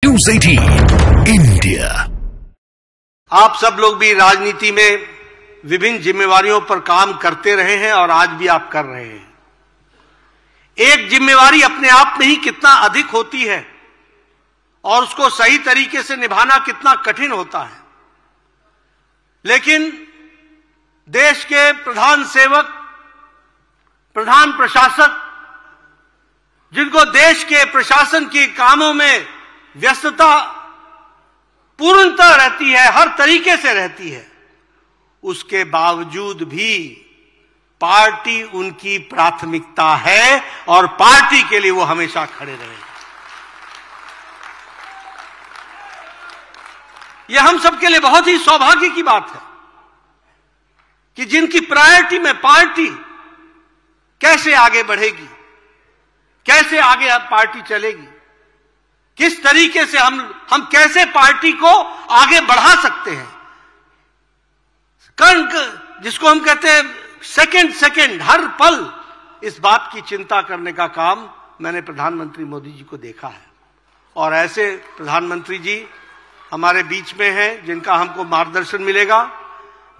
News 18 India. आप सब लोग भी राजनीति में विभिन्न जिम्मेवारियों पर काम करते रहे हैं और आज भी आप कर रहे हैं। एक जिम्मेवारी अपने आप में ही कितना अधिक होती है और उसको सही तरीके से निभाना कितना कठिन होता है, लेकिन देश के प्रधान सेवक, प्रधान प्रशासक, जिनको देश के प्रशासन के कामों में व्यस्तता पूर्णतः रहती है, हर तरीके से रहती है, उसके बावजूद भी पार्टी उनकी प्राथमिकता है और पार्टी के लिए वो हमेशा खड़े रहे। यह हम सबके लिए बहुत ही सौभाग्य की बात है कि जिनकी प्रायोरिटी में पार्टी कैसे आगे बढ़ेगी, कैसे आगे पार्टी चलेगी, किस तरीके से हम कैसे पार्टी को आगे बढ़ा सकते हैं, जिसको हम कहते हैं सेकंड हर पल इस बात की चिंता करने का काम मैंने प्रधानमंत्री मोदी जी को देखा है। और ऐसे प्रधानमंत्री जी हमारे बीच में हैं जिनका हमको मार्गदर्शन मिलेगा।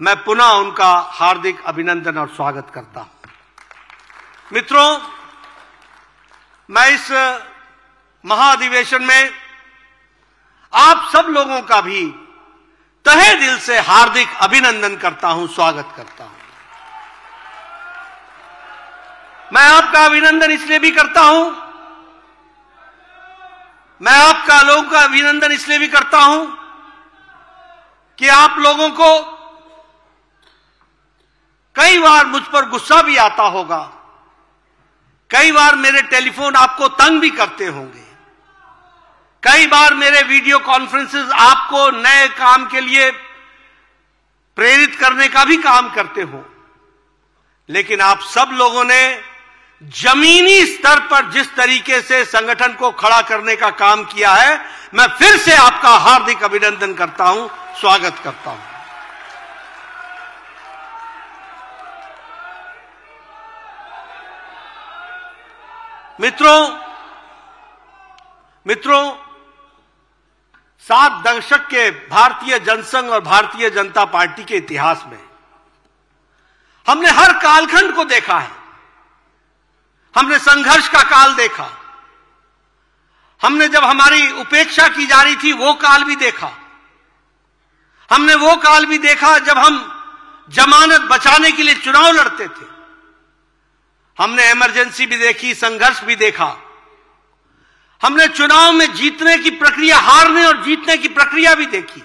मैं पुनः उनका हार्दिक अभिनंदन और स्वागत करता हूं। मित्रों, मैं इस महाधिवेशन में आप सब लोगों का भी तहे दिल से हार्दिक अभिनंदन करता हूं, स्वागत करता हूं। मैं आपका अभिनंदन इसलिए भी करता हूं, मैं आपका लोगों का अभिनंदन इसलिए भी करता हूं कि आप लोगों को कई बार मुझ पर गुस्सा भी आता होगा, कई बार मेरे टेलीफोन आपको तंग भी करते होंगे, कई बार मेरे वीडियो कॉन्फ्रेंसेस आपको नए काम के लिए प्रेरित करने का भी काम करते हो, लेकिन आप सब लोगों ने जमीनी स्तर पर जिस तरीके से संगठन को खड़ा करने का काम किया है, मैं फिर से आपका हार्दिक अभिनंदन करता हूं, स्वागत करता हूं। मित्रों, 7 दशक के भारतीय जनसंघ और भारतीय जनता पार्टी के इतिहास में हमने हर कालखंड को देखा है। हमने संघर्ष का काल देखा, हमने जब हमारी उपेक्षा की जा रही थी वो काल भी देखा, हमने वो काल भी देखा जब हम जमानत बचाने के लिए चुनाव लड़ते थे, हमने इमरजेंसी भी देखी, संघर्ष भी देखा, हमने चुनाव में जीतने की प्रक्रिया, हारने और जीतने की प्रक्रिया भी देखी।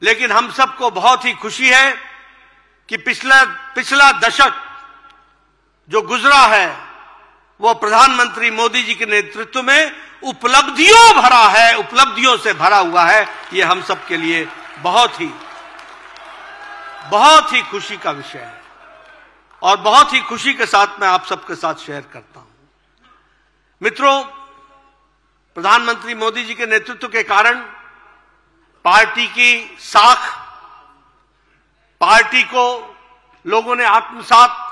लेकिन हम सबको बहुत ही खुशी है कि पिछला दशक जो गुजरा है वो प्रधानमंत्री मोदी जी के नेतृत्व में उपलब्धियों भरा है, उपलब्धियों से भरा हुआ है। ये हम सबके लिए बहुत ही खुशी का विषय है और बहुत ही खुशी के साथ मैं आप सबके साथ शेयर करता हूं। मित्रों, प्रधानमंत्री मोदी जी के नेतृत्व के कारण पार्टी की साख, पार्टी को लोगों ने आत्मसात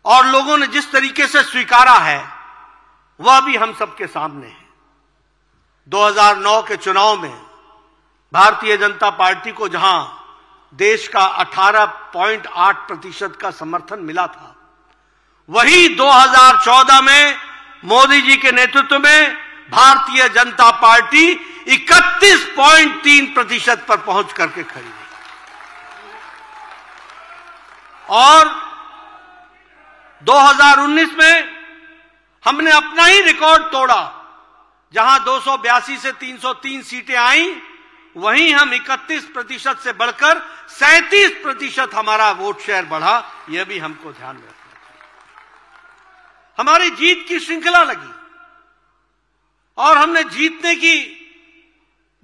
और लोगों ने जिस तरीके से स्वीकारा है वह भी हम सबके सामने है। 2009 के चुनाव में भारतीय जनता पार्टी को जहां देश का 18.8% का समर्थन मिला था, वही 2014 में मोदी जी के नेतृत्व में भारतीय जनता पार्टी 31.3% पर पहुंच करके खड़ी है। और 2019 में हमने अपना ही रिकॉर्ड तोड़ा, जहां 282 से 303 सीटें आई, वहीं हम 31% से बढ़कर 37% हमारा वोट शेयर बढ़ा। यह भी हमको ध्यान रखना चाहिए। हमारी जीत की श्रृंखला लगी और हमने जीतने की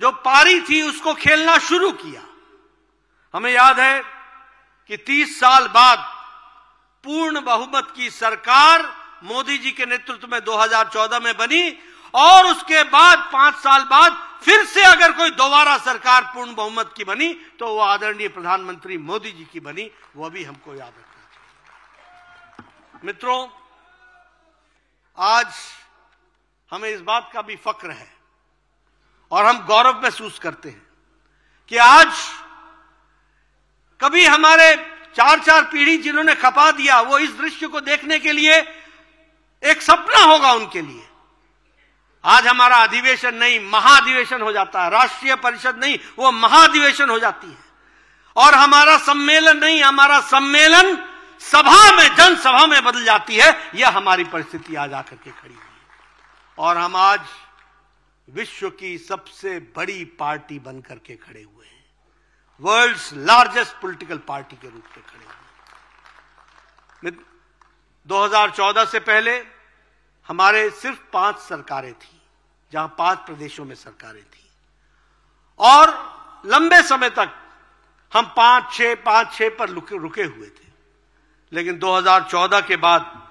जो पारी थी उसको खेलना शुरू किया। हमें याद है कि 30 साल बाद पूर्ण बहुमत की सरकार मोदी जी के नेतृत्व में 2014 में बनी और उसके बाद 5 साल बाद फिर से अगर कोई दोबारा सरकार पूर्ण बहुमत की बनी तो वो आदरणीय प्रधानमंत्री मोदी जी की बनी। वो भी हमको याद रखना चाहिए। मित्रों, आज हमें इस बात का भी फक्र है और हम गौरव महसूस करते हैं कि आज कभी हमारे 4-4 पीढ़ी जिन्होंने खपा दिया, वो इस दृश्य को देखने के लिए एक सपना होगा उनके लिए। आज हमारा अधिवेशन नहीं, महाधिवेशन हो जाता है। राष्ट्रीय परिषद नहीं, वो महाधिवेशन हो जाती है। और हमारा सम्मेलन नहीं, हमारा सम्मेलन सभा में, जनसभा में बदल जाती है। यह हमारी परिस्थिति आज आकर के खड़ी हुई है और हम आज विश्व की सबसे बड़ी पार्टी बनकर के खड़े हुए हैं, वर्ल्ड्स लार्जेस्ट पॉलिटिकल पार्टी के रूप में खड़े हुए हैं। 2014 से पहले हमारे सिर्फ 5 सरकारें थी, जहां 5 प्रदेशों में सरकारें थी और लंबे समय तक हम 5-6 पर रुके हुए थे। लेकिन 2014 के बाद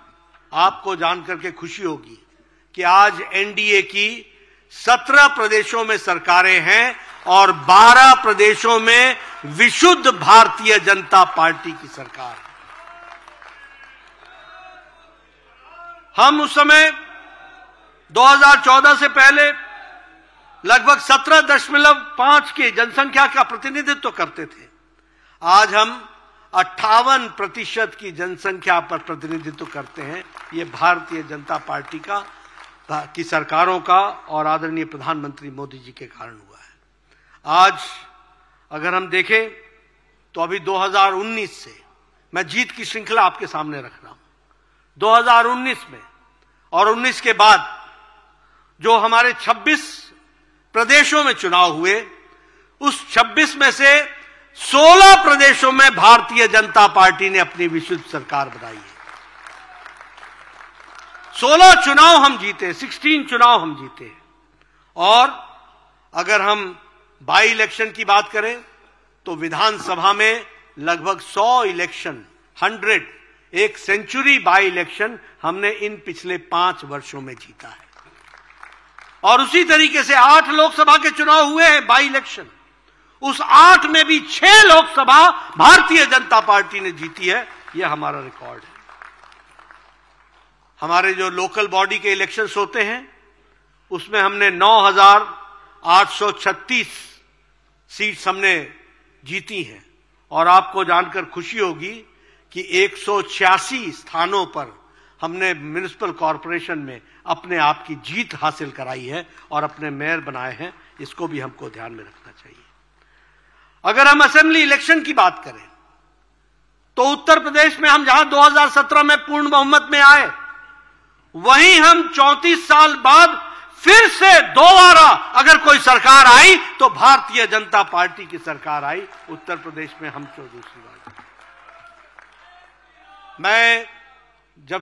आपको जानकर के खुशी होगी कि आज एनडीए की 17 प्रदेशों में सरकारें हैं और 12 प्रदेशों में विशुद्ध भारतीय जनता पार्टी की सरकार है। हम उस समय 2014 से पहले लगभग 17.5 की जनसंख्या का प्रतिनिधित्व करते थे। आज हम 58% की जनसंख्या पर प्रतिनिधित्व करते हैं। ये भारतीय जनता पार्टी की सरकारों का और आदरणीय प्रधानमंत्री मोदी जी के कारण हुआ है। आज अगर हम देखें तो अभी 2019 से मैं जीत की श्रृंखला आपके सामने रख रहा हूं। 2019 में और 19 के बाद जो हमारे 26 प्रदेशों में चुनाव हुए, उस 26 में से 16 प्रदेशों में भारतीय जनता पार्टी ने अपनी विशुद्ध सरकार बनाई है। 16 चुनाव हम जीते, 16 चुनाव हम जीते। और अगर हम बाई इलेक्शन की बात करें तो विधानसभा में लगभग 100 इलेक्शन, 100, एक सेंचुरी बाई इलेक्शन हमने इन पिछले 5 वर्षों में जीता है। और उसी तरीके से 8 लोकसभा के चुनाव हुए हैं बाई इलेक्शन, उस 8 में भी 6 लोकसभा भारतीय जनता पार्टी ने जीती है। यह हमारा रिकॉर्ड है। हमारे जो लोकल बॉडी के इलेक्शंस होते हैं उसमें हमने 9,836 सीट्स हमने जीती हैं और आपको जानकर खुशी होगी कि 186 स्थानों पर हमने म्युनिसिपल कॉरपोरेशन में अपने आप की जीत हासिल कराई है और अपने मेयर बनाए हैं। इसको भी हमको ध्यान में रखना चाहिए। अगर हम असेंबली इलेक्शन की बात करें तो उत्तर प्रदेश में हम जहां 2017 में पूर्ण बहुमत में आए, वहीं हम 34 साल बाद फिर से दोबारा अगर कोई सरकार आई तो भारतीय जनता पार्टी की सरकार आई। उत्तर प्रदेश में हम दूसरी बार। मैं जब